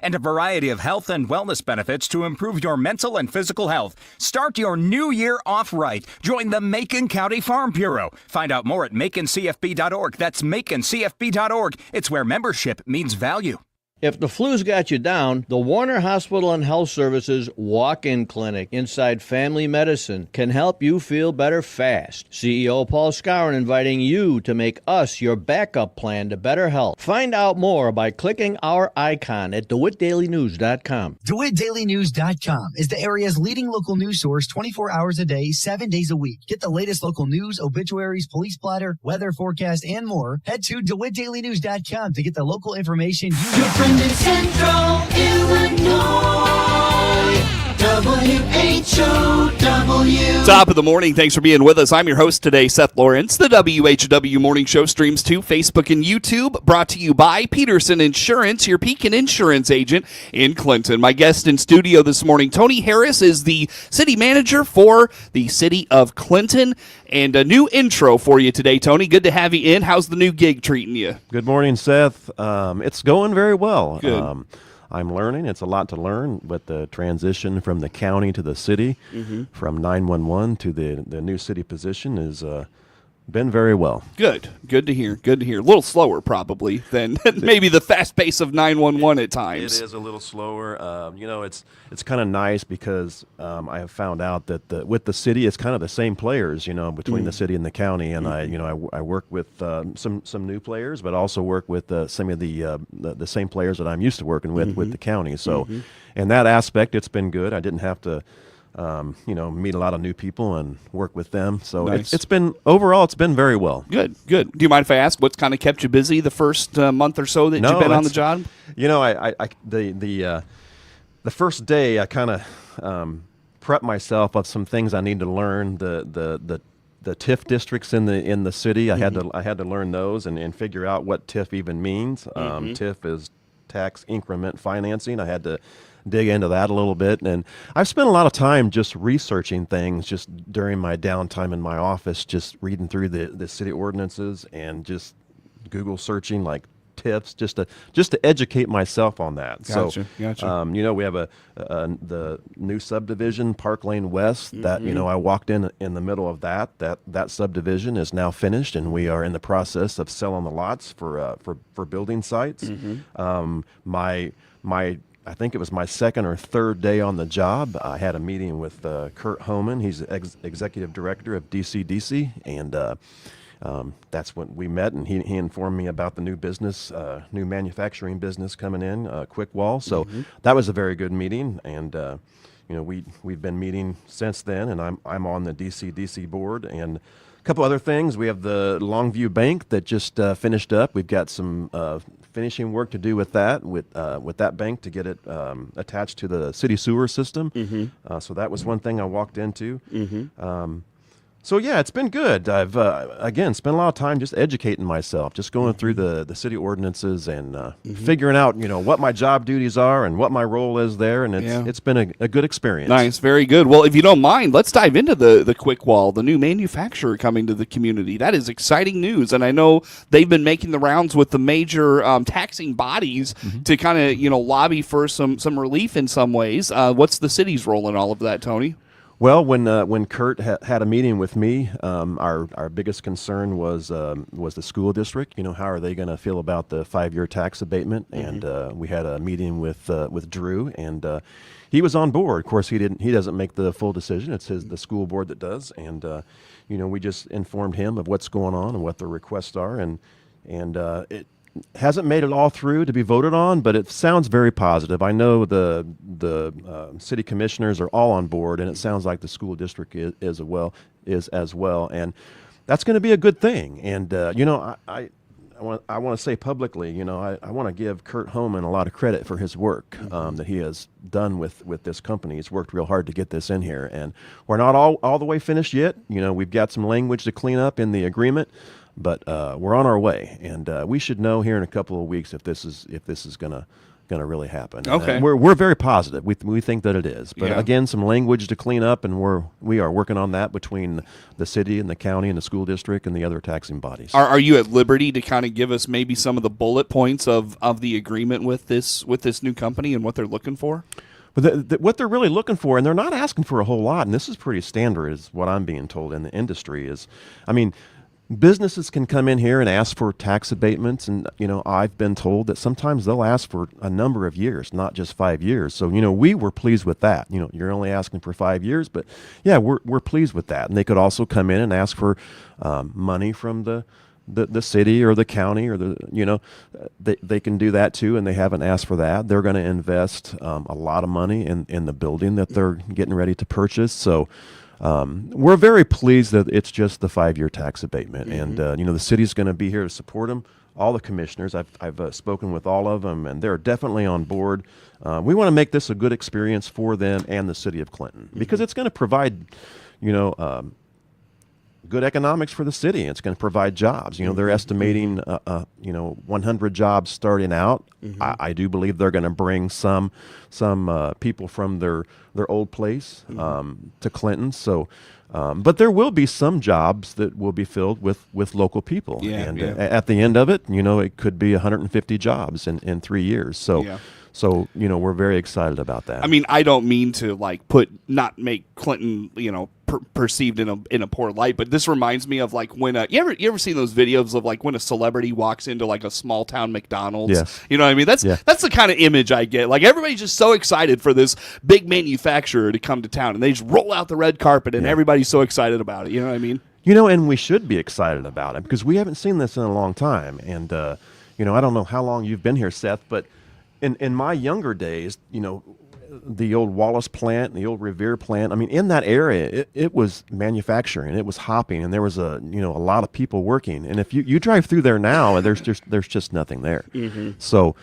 and a variety of health and wellness benefits to improve your mental and physical health. Start your new year off right. Join the Macon County Farm Bureau. Find out more at maconcfb.org. That's maconcfb.org. It's where membership means value. If the flu's got you down, the Warner Hospital and Health Services Walk-In Clinic inside Family Medicine can help you feel better fast. CEO Paul Skowron inviting you to make us your backup plan to better health. Find out more by clicking our icon at DeWittDailyNews.com. DeWittDailyNews.com is the area's leading local news source 24 hours a day, 7 days a week. Get the latest local news, obituaries, police splatter, weather forecast, and more. Head to DeWittDailyNews.com to get the local information you need. In Central Illinois, WHOW. Top of the morning. Thanks for being with us. I'm your host today, Seth Lawrence. The WHW Morning Show streams to Facebook and YouTube, brought to you by Peterson Insurance, your Pekin Insurance agent in Clinton. My guest in studio this morning, Tony Harris, is the city manager for the city of Clinton. And a new intro for you today, Tony. Good to have you in. How's the new gig treating you? Good morning, Seth. It's going very well. Good. I'm learning. It's a lot to learn, but the transition from the county to the city, from 911 to the new city position is been very well. Good. Good to hear. Good to hear. A little slower probably than maybe the fast pace of 911 at times. It is a little slower. It's kind of nice because I have found out that with the city, it's kind of the same players, between the city and the county. And I work with some new players, but also work with some of the same players that I'm used to working with the county. So in that aspect, it's been good. I didn't have to meet a lot of new people and work with them. So nice. it's been very well. Good. Do you mind if I ask what's kind of kept you busy the first month or so that you've been on the job? The first day I kind of prepped myself of some things I need to learn. The TIF districts in the city, I had to learn those and figure out what TIF even means. TIF is tax increment financing. I had to dig into that a little bit, and I've spent a lot of time just researching things just during my downtime in my office, just reading through the city ordinances and just Google searching like TIFs just to educate myself on that. Gotcha. We have the new subdivision, Park Lane West, that I walked in the middle of that subdivision is now finished, and we are in the process of selling the lots for building sites. I think it was my second or third day on the job. I had a meeting with Kurt Homan. He's executive director of DCDC, and that's when we met, and he informed me about the new business, new manufacturing business coming in, Quick Wall. So that was a very good meeting, and we've been meeting since then, and I'm on the DCDC board. And a couple other things. We have the Longview Bank that just finished up. We've got some finishing work to do with that bank to get it attached to the city sewer system. So that was one thing I walked into. So yeah, it's been good. I've again spent a lot of time just educating myself, just going through the city ordinances and figuring out what my job duties are and what my role is there, and it's been a good experience. Nice, very good. Well, if you don't mind, let's dive into the Quick Wall, the new manufacturer coming to the community. That is exciting news, and I know they've been making the rounds with the major taxing bodies to kind of lobby for some relief in some ways. What's the city's role in all of that, Tony? Well, when Kurt had a meeting with me, our biggest concern was the school district. How are they going to feel about the 5-year tax abatement? And we had a meeting with Drew, and he was on board. Of course, he doesn't make the full decision. It's the school board that does. And we just informed him of what's going on and what the requests are, and it hasn't made it all through to be voted on, but it sounds very positive. I know the city commissioners are all on board, and it sounds like the school district is as well, and that's going to be a good thing. And I want to say publicly, I want to give Kurt Homan a lot of credit for his work that he has done with this company. He's worked real hard to get this in here, and we're not all the way finished yet. We've got some language to clean up in the agreement. But we're on our way, and we should know here in a couple of weeks if this is going to going to really happen. Okay. And, we're very positive. We think that it is. But Yeah. again, some language to clean up, and we are working on that between the city and the county and the school district and the other taxing bodies. Are you at liberty to kind of give us maybe some of the bullet points of the agreement with this new company and what they're looking for? But what they're really looking for, and they're not asking for a whole lot, and this is pretty standard, is what I'm being told in the industry, is, I mean, businesses can come in here and ask for tax abatements, and I've been told that sometimes they'll ask for a number of years, not just 5 years. So we were pleased with that. You're only asking for 5 years, but yeah, we're pleased with that. And they could also come in and ask for money from the city or the county or they can do that too, and they haven't asked for that. They're going to invest a lot of money in the building that they're getting ready to purchase. So. We're very pleased that it's just the 5-year tax abatement, and the city's going to be here to support them. All the commissioners, I've spoken with all of them, and they're definitely on board. We want to make this a good experience for them and the city of Clinton, because it's going to provide, good economics for the city. It's going to provide jobs. They're estimating, 100 jobs starting out. I do believe they're going to bring some people from their old place to Clinton. So, but there will be some jobs that will be filled with local people. At the end of it, it could be 150 jobs in 3 years. So. So, we're very excited about that. I mean, I don't mean to not make Clinton, perceived in a poor light, but this reminds me of when you ever seen those videos of when a celebrity walks into a small town McDonald's? Yes. You know what I mean? That's the kind of image I get. Everybody's just so excited for this big manufacturer to come to town, and they just roll out the red carpet, and everybody's so excited about it. You know what I mean? And we should be excited about it, because we haven't seen this in a long time. And I don't know how long you've been here, Seth, but in my younger days, the old Wallace plant, the old Revere plant, I mean, in that area, it was manufacturing, it was hopping, and there was a lot of people working. And if you drive through there now, there's just nothing there. So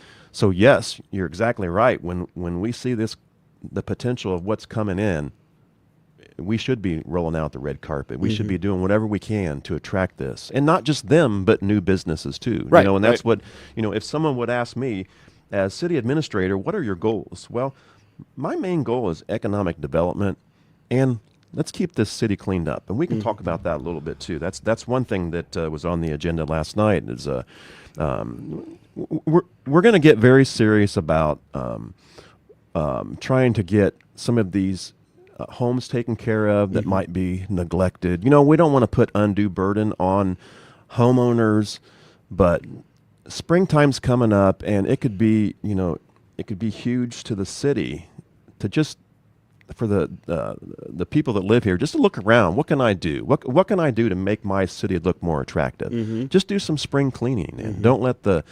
yes, you're exactly right. When we see the potential of what's coming in, we should be rolling out the red carpet. We should be doing whatever we can to attract this, and not just them, but new businesses too. Right, and that's what if someone would ask me, as city administrator, what are your goals? Well, my main goal is economic development, and let's keep this city cleaned up. And we can talk about that a little bit too. That's one thing that was on the agenda last night. Is we're going to get very serious about trying to get some of these homes taken care of that might be neglected. We don't want to put undue burden on homeowners, but springtime's coming up, and it could be huge to the city, to just for the people that live here, just to look around. What can I do? What can I do to make my city look more attractive? Just do some spring cleaning, and don't let the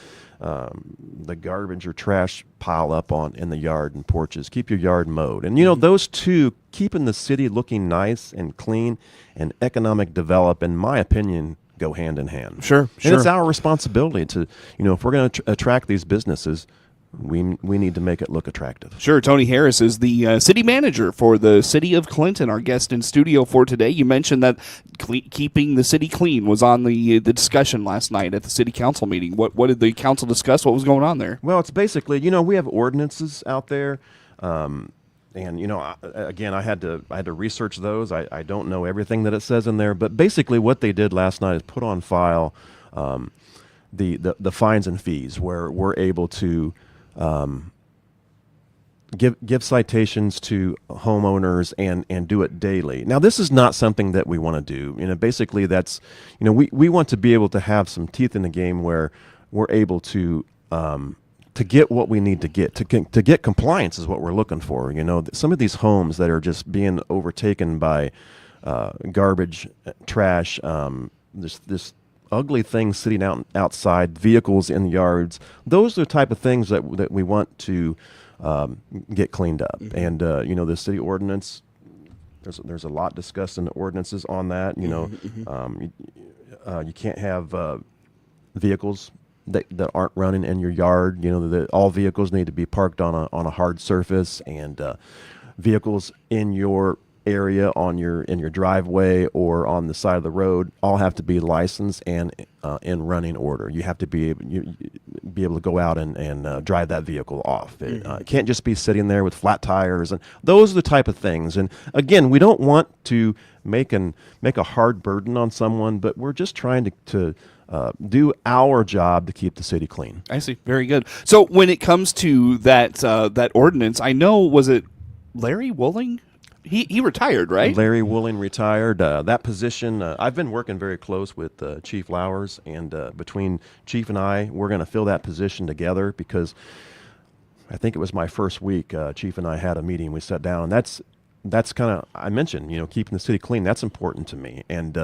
garbage or trash pile up in the yard and porches. Keep your yard mowed, and those two, keeping the city looking nice and clean and economic develop, in my opinion, go hand in hand. Sure. And it's our responsibility to, if we're going to attract these businesses, we need to make it look attractive. Sure. Tony Harris is the city manager for the city of Clinton, our guest in studio for today. You mentioned that keeping the city clean was on the discussion last night at the city council meeting. What did the council discuss? What was going on there? Well, it's basically, we have ordinances out there. And again, I had to research those. I don't know everything that it says in there, but basically what they did last night is put on file the fines and fees, where we're able to give citations to homeowners and do it daily. Now, this is not something that we want to do. Basically, that's we want to be able to have some teeth in the game where we're able to get what we need to get compliance is what we're looking for. Some of these homes that are just being overtaken by garbage, trash, this ugly things sitting outside, vehicles in the yards. Those are the type of things that we want to get cleaned up. And the city ordinance, there's a lot discussed in the ordinances on that. You can't have vehicles that aren't running in your yard. All vehicles need to be parked on a hard surface, and vehicles in your area on in your driveway or on the side of the road all have to be licensed and in running order. You have to be able to go out and drive that vehicle off. It can't just be sitting there with flat tires, and those are the type of things. And again, we don't want to make a hard burden on someone, but we're just trying to do our job to keep the city clean. I see. Very good. So when it comes to that ordinance, I know, was it Larry Wooling? He retired, right? Larry Wooling retired. That position, I've been working very close with Chief Lowers, and between Chief and I, we're going to fill that position together, because I think it was my first week, Chief and I had a meeting. We sat down, and that's kind of, I mentioned, keeping the city clean. That's important to me, and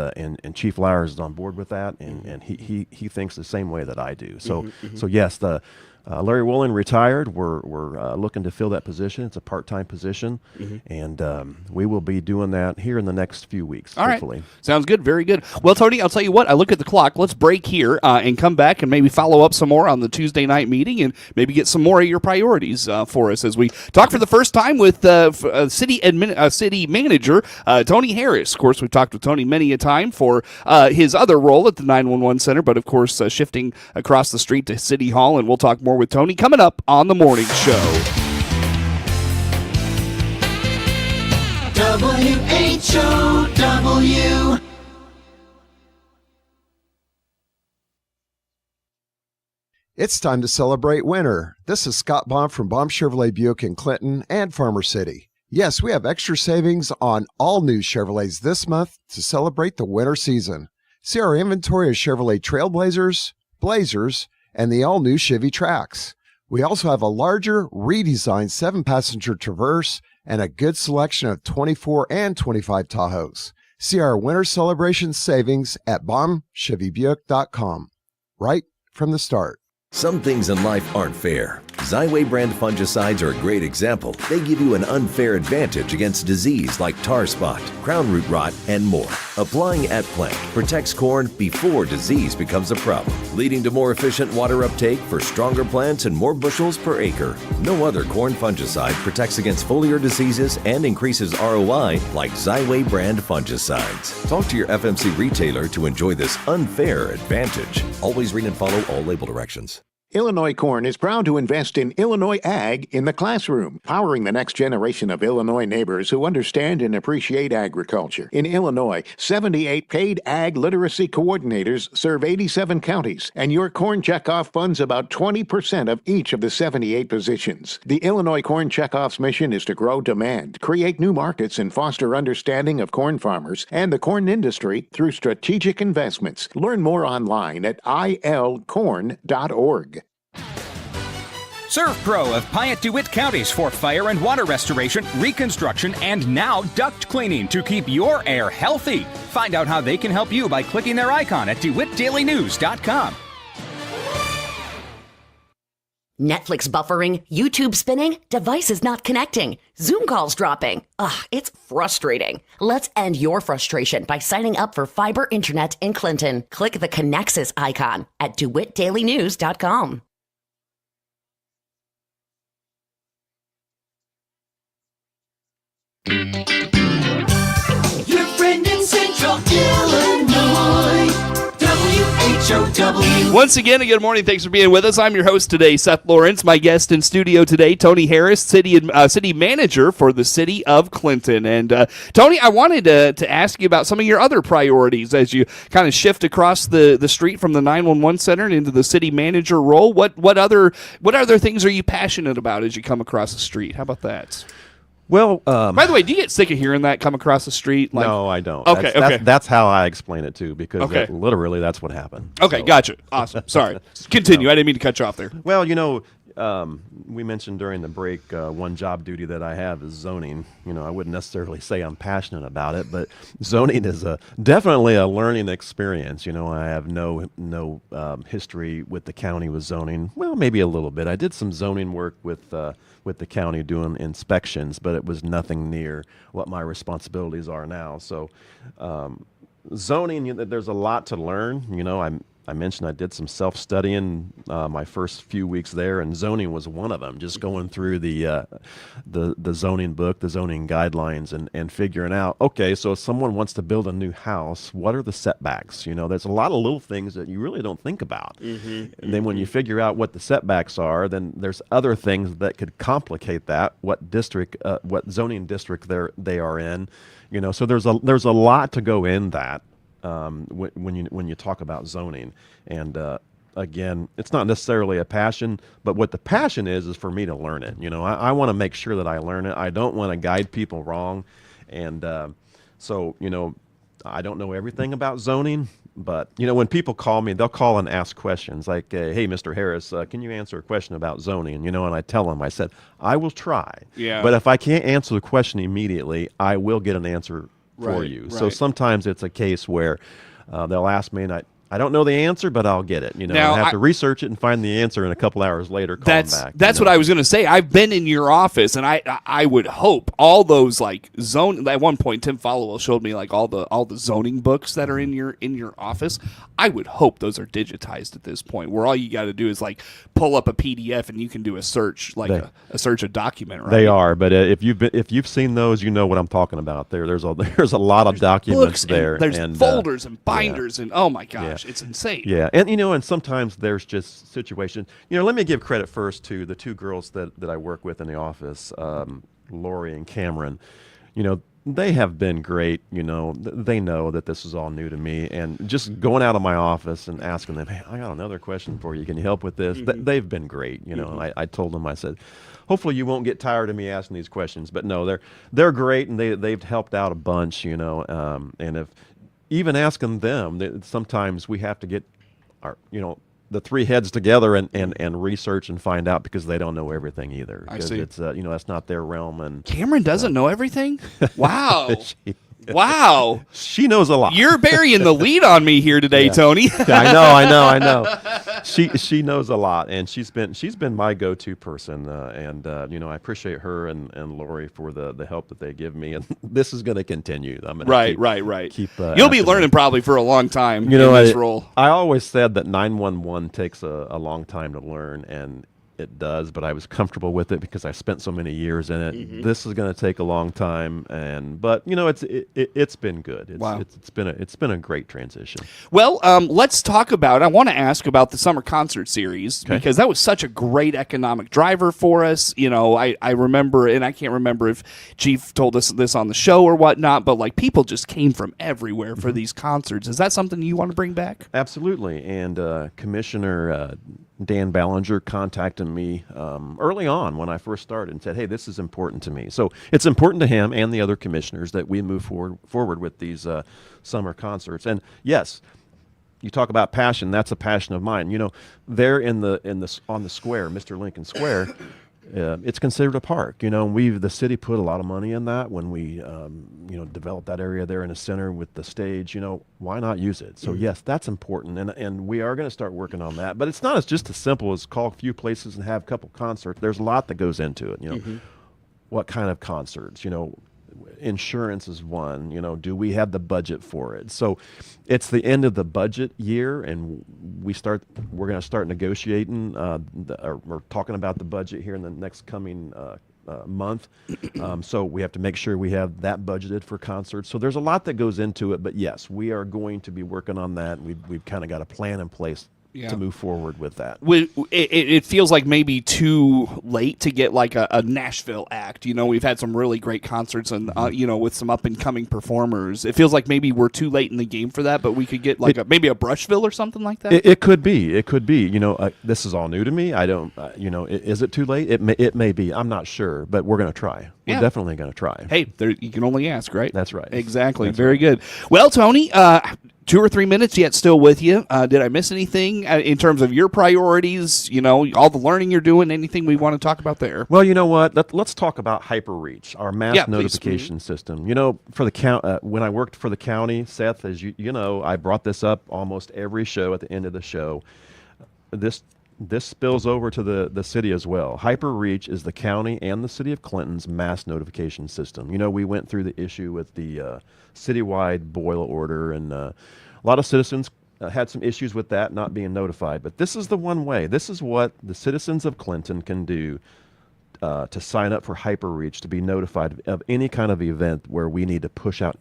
Chief Lowers is on board with that, and he thinks the same way that I do. So so yes, the Larry Woolen retired. We're looking to fill that position. It's a part-time position, and we will be doing that here in the next few weeks, hopefully. Right. Sounds good. Very good. Well, Tony, I'll tell you what. I look at the clock. Let's break here and come back and maybe follow up some more on the Tuesday night meeting, and maybe get some more of your priorities for us as we talk for the first time with city manager Tony Harris. Of course, we've talked with Tony many a time for his other role at the 911 Center, but of course shifting across the street to City Hall, and we'll talk more with Tony coming up on the morning show. WHOW. It's time to celebrate winter. This is Scott Baum from Baum Chevrolet Buick in Clinton and Farmer City. Yes, we have extra savings on all new Chevrolets this month to celebrate the winter season. See our inventory of Chevrolet Trailblazers, Blazers, and the all-new Chevy Trax. We also have a larger, redesigned 7-passenger Traverse and a good selection of 24 and 25 Tahoes. See our winter celebration savings at BaumChevyBuick.com. Right from the start. Some things in life aren't fair. Xyway brand fungicides are a great example. They give you an unfair advantage against disease like tar spot, crown root rot, and more. Applying at plant protects corn before disease becomes a problem, leading to more efficient water uptake for stronger plants and more bushels per acre. No other corn fungicide protects against foliar diseases and increases ROI like Xyway brand fungicides. Talk to your FMC retailer to enjoy this unfair advantage. Always read and follow all label directions. Illinois Corn is proud to invest in Illinois Ag in the classroom, powering the next generation of Illinois neighbors who understand and appreciate agriculture. In Illinois, 78 paid ag literacy coordinators serve 87 counties, and your corn checkoff funds about 20% of each of the 78 positions. The Illinois Corn Checkoff's mission is to grow demand, create new markets, and foster understanding of corn farmers and the corn industry through strategic investments. Learn more online at ilcorn.org. Serve Pro of Piatt DeWitt counties for fire and water restoration, reconstruction, and now duct cleaning to keep your air healthy. Find out how they can help you by clicking their icon at DeWittDailyNews.com. Netflix buffering, YouTube spinning, devices not connecting, Zoom calls dropping. Ugh, it's frustrating. Let's end your frustration by signing up for fiber internet in Clinton. Click the Connexus icon at DeWittDailyNews.com. Your friend in Central Illinois. WHOW. Once again, a good morning. Thanks for being with us. I'm your host today, Seth Lawrence. My guest in studio today, Tony Harris, city manager for the city of Clinton. And Tony, I wanted to ask you about some of your other priorities as you kind of shift across the street from the 911 center and into the city manager role. What other things are you passionate about as you come across the street? How about that? Well, by the way, do you get sick of hearing that come across the street? No, I don't. Okay, that's how I explain it too, because literally that's what happened. Okay, so. Gotcha. Awesome. Sorry. Continue. I didn't mean to cut you off there. Well, we mentioned during the break one job duty that I have is zoning. I wouldn't necessarily say I'm passionate about it, but zoning is definitely a learning experience. I have no history with the county with zoning. Well, maybe a little bit. I did some zoning work with the county doing inspections, but it was nothing near what my responsibilities are now. So zoning, there's a lot to learn. I mentioned I did some self-studying my first few weeks there, and zoning was one of them. Just going through the zoning book, the zoning guidelines, and figuring out, okay, so if someone wants to build a new house, what are the setbacks? There's a lot of little things that you really don't think about. And then when you figure out what the setbacks are, then there's other things that could complicate that. What zoning district they are in? So there's a lot to go in that. When you talk about zoning, and again, it's not necessarily a passion, but what the passion is for me to learn it. I want to make sure that I learn it. I don't want to guide people wrong, and so I don't know everything about zoning, but when people call me, they'll call and ask questions like, "Hey, Mr. Harris, can you answer a question about zoning?" And I tell them, I said, I will try, but if I can't answer the question immediately, I will get an answer for you. So sometimes it's a case where they'll ask me, and I don't know the answer, but I'll get it. Now, I have to research it and find the answer, and a couple hours later call them back. That's what I was going to say. I've been in your office, and I would hope all those like zone. At one point, Tim Followell showed me like all the zoning books that are in your office. I would hope those are digitized at this point, where all you got to do is like pull up a PDF and you can do a search, like a search of document. Right? They are, but if you've seen those, you know what I'm talking about. There's a lot of documents there. There's and folders and binders and oh my gosh. It's insane. Yeah, and sometimes there's just situations. Let me give credit first to the two girls that I work with in the office, Lori and Cameron. They have been great. They know that this is all new to me, and just going out of my office and asking them, "Hey, I got another question for you. Can you help with this?" They've been great. And I told them, I said, hopefully you won't get tired of me asking these questions. But no, they're great, and they've helped out a bunch. And if even asking them, sometimes we have to get our, the three heads together and research and find out, because they don't know everything either. I see. It's that's not their realm. And Cameron doesn't know everything? Wow. Wow. She knows a lot. You're burying the lead on me here today, Tony. I know. She knows a lot, and she's been my go-to person, and I appreciate her and Lori for the help that they give me, and this is going to continue. I'm going to keep you'll be learning probably for a long time in this role. I always said that 911 takes a long time to learn, and it does, but I was comfortable with it because I spent so many years in it. This is going to take a long time, but it's been good. It's been a great transition. Well, let's talk about. I want to ask about the summer concert series, because that was such a great economic driver for us. I remember, and I can't remember if Chief told us this on the show or whatnot, but like people just came from everywhere for these concerts. Is that something you want to bring back? Absolutely, and Commissioner Dan Ballinger contacted me early on when I first started and said, "Hey, this is important to me." So it's important to him and the other commissioners that we move forward with these summer concerts. And yes, you talk about passion. That's a passion of mine. There on the square, Mr. Lincoln Square. It's considered a park, the city put a lot of money in that when we, developed that area there in the center with the stage, why not use it? So yes, that's important. And we are going to start working on that, but it's not just as simple as call a few places and have a couple concerts. There's a lot that goes into it. What kind of concerts, insurance is one, do we have the budget for it? So it's the end of the budget year, and we're going to start negotiating, we're talking about the budget here in the next coming month. So we have to make sure we have that budgeted for concerts. So there's a lot that goes into it, but yes, we are going to be working on that. We've kind of got a plan in place to move forward with that. It feels like maybe too late to get like a Nashville act. We've had some really great concerts and with some up and coming performers. It feels like maybe we're too late in the game for that, but we could get like maybe a Brushville or something like that. It could be. It could be. This is all new to me. I don't. Is it too late? It may be. I'm not sure, but we're going to try. We're definitely going to try. Hey, you can only ask, right? That's right. Exactly. That's very good. Well, Tony, 2 or 3 minutes yet still with you. Did I miss anything in terms of your priorities? All the learning you're doing, anything we want to talk about there? Well, you know what? Let's talk about HyperReach, our mass notification system. For the when I worked for the county, Seth, as you know, I brought this up almost every show at the end of the show. This spills over to the city as well. HyperReach is the county and the city of Clinton's mass notification system. We went through the issue with the citywide boil order, and a lot of citizens had some issues with that not being notified. But this is the one way. This is what the citizens of Clinton can do to sign up for HyperReach, to be notified of any kind of event where we need to push out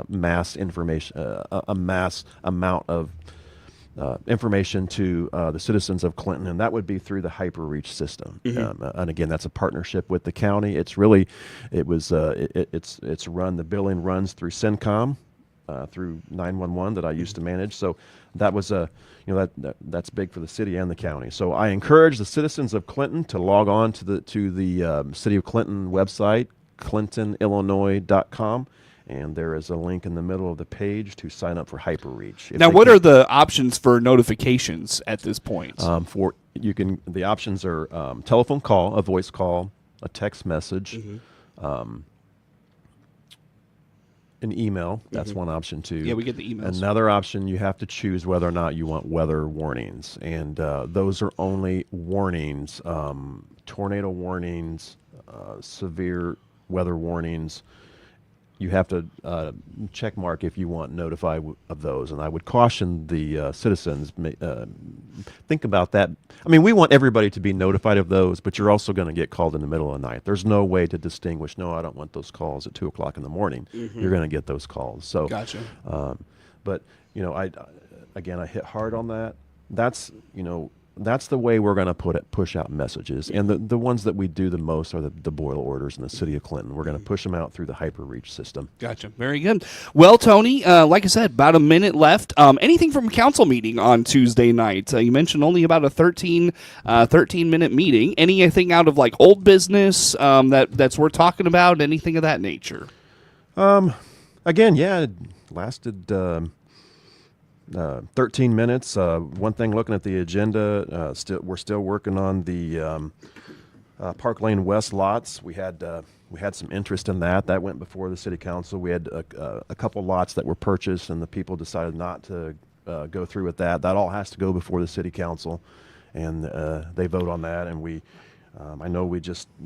mass information, a mass amount of information to the citizens of Clinton, and that would be through the HyperReach system. And again, that's a partnership with the county. It's really, it's run. The billing runs through CENTCOM, through 911 that I used to manage. So that was that's big for the city and the county. So I encourage the citizens of Clinton to log on to the City of Clinton website, clintonillinois.com. And there is a link in the middle of the page to sign up for HyperReach. Now, what are the options for notifications at this point? The options are telephone call, a voice call, a text message, an email. That's one option too. Yeah, we get the emails. Another option, you have to choose whether or not you want weather warnings, and those are only warnings, tornado warnings, severe weather warnings. You have to check mark if you want notified of those, and I would caution the citizens, think about that. I mean, we want everybody to be notified of those, but you're also going to get called in the middle of the night. There's no way to distinguish, no, I don't want those calls at 2 o'clock in the morning. You're going to get those calls. So, gotcha. But, I hit hard on that. That's the way we're going to push out messages. And the ones that we do the most are the boil orders in the city of Clinton. We're going to push them out through the HyperReach system. Gotcha. Very good. Well, Tony, like I said, about a minute left. Anything from council meeting on Tuesday night? You mentioned only about a 13-minute meeting. Anything out of like old business that's worth talking about? Anything of that nature? Again, yeah, it lasted 13 minutes. One thing, looking at the agenda, we're still working on the Park Lane West lots. We had some interest in that. That went before the city council. We had a couple lots that were purchased, and the people decided not to go through with that. That all has to go before the city council, and they vote on that. And I know we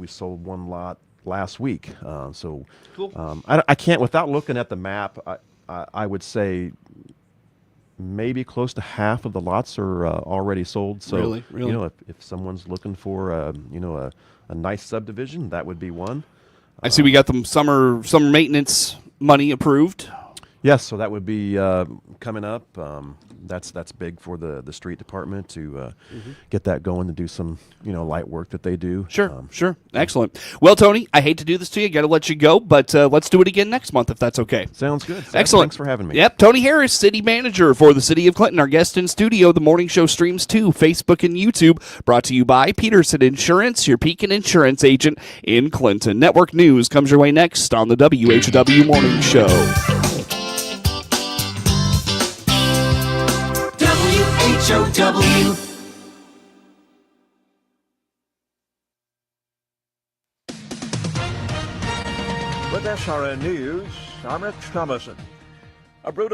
sold one lot last week. So cool. I can't, without looking at the map, I would say maybe close to half of the lots are already sold. So, really? If someone's looking for a nice subdivision, that would be one. I see we got the summer maintenance money approved. Yes, so that would be coming up. That's big for the street department to get that going, to do some light work that they do. Sure. Excellent. Well, Tony, I hate to do this to you. Got to let you go, but let's do it again next month if that's okay. Sounds good. Excellent. Thanks for having me. Yep. Tony Harris, City Manager for the City of Clinton. Our guest in studio. The morning show streams to Facebook and YouTube. Brought to you by Peterson Insurance, your Pekin Insurance agent in Clinton. Network News comes your way next on the WHOW Morning Show. WHOW. With SRN News, I'm Rich Thomason. A brutal